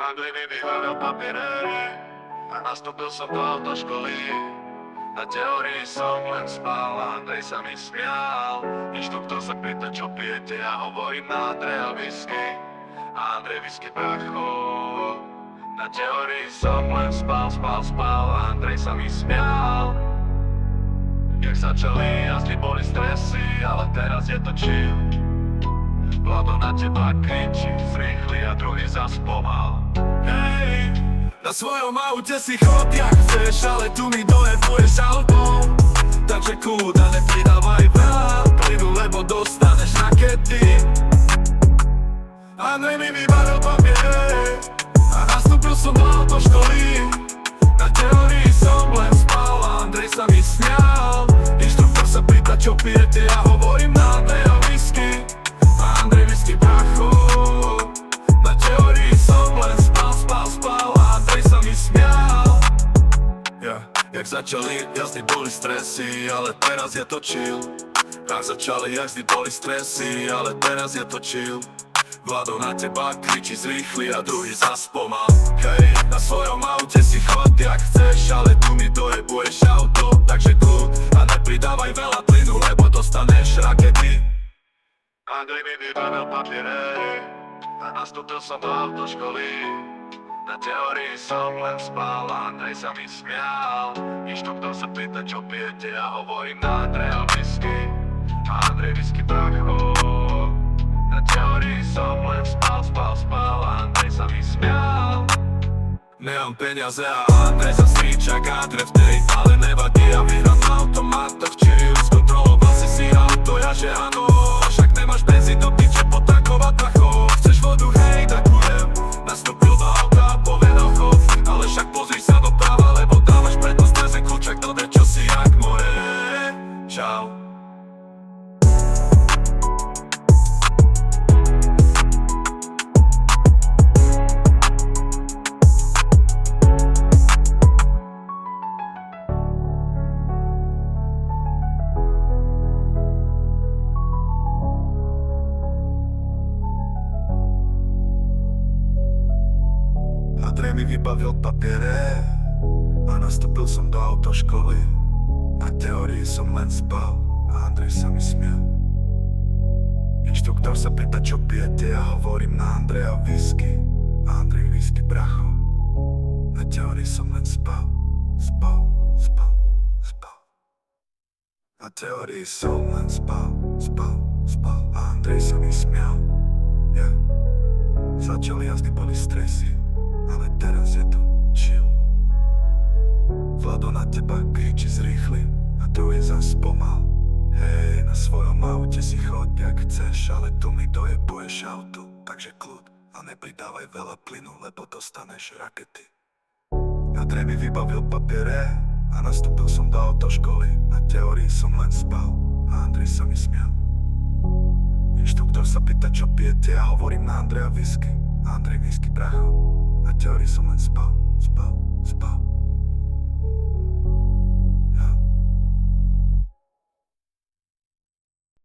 Andrej mi vyhľadal papiere a nastúpil som do autoškoly. Na teórii som len spal a Andrej sa mi smial. Inštruktor sa pýta, čo pijete, ja hovorím na Andreja whisky. A Andrej whisky bracho. Na teórii som len spal a Andrej sa mi smial. Jak začali jazdy, boli stresy, ale teraz je to chill. Vlado na teba kričí, zrýchli a druhý zas pomal. Hej, na svojom aute si chod jak chceš, ale tu mi dojebuješ autom. Takže kľud a nepridávaj veľa plynu, lebo dostaneš rakety. Andrej mi vybaril papiere a nastúpil som do autoškoly. Na teórii som len spal a Andrej sa mi smial. Inštruktor sa pýta, čo pijete, ja hovorím na Andreja whisky. A Andrej whisky bracho. Na teórii som len spal a Andrej sa mi smial. Jak začali jazdy, boli stresy, ale teraz je to chill. Jak začali jazdy, boli stresy, ale teraz je to chill. Vlado na teba kričí, zrýchli a druhý zas pomal. Hej, na svojom aute si chod jak chceš, ale tu mi dojebuješ auto. Takže kľud a nepridávaj veľa plynu, lebo dostaneš rakety. Andrej mi vybaril papiere a nastúpil som do autoškoly. Na teórii som len spal a Andrej sa mi smial. Inštruktor sa pýta, čo pijete, ja hovorím na Andreja whisky. A Andrej whisky bracho. Na teórii som len spal a Andrej sa mi smial. Nemám peniaze a Andrej sa stríča kádre v tej, ale nevadí, ja vyhrám na automatoch. Čiže skontroloval si auto, ja že áno. Však nemáš benzín do piče potankovať bracho. Chceš vodu, hej, tak budem. Nastúpil do auta a povedal chod, ale však pozri sa doprava, lebo dávaš prednosť nezen kľúčak, dobre čo si jak more. Čau. Andrej mi vybavil papiere a nastúpil som do autoškoly. Na teórii som len spal a Andrej sa mi smial. Inštruktor sa pýta, čo pijete, ja hovorím na Andreja whisky. A Andrej whisky bracho. Na teórii som len spal. Na teórii som len spal a Andrej sa mi smial. Začali jazdy, boli stresy, ale teraz je to chill. Vlado na teba kričí, zrýchli a druhý zas pomal. Hej, na svojom aute si chod jak chceš, ale tu mi dojebuješ auto. Takže kľud a nepridávaj veľa plynu, lebo dostaneš rakety. Andrej mi vybavil papiere a nastúpil som do autoškoly. Na teórii som len spal a Andrej sa mi smial. Inštruktor sa pýta, čo pijete, ja hovorím na Andreja whisky. A Andrej whisky bracho. Na teórii som len spal.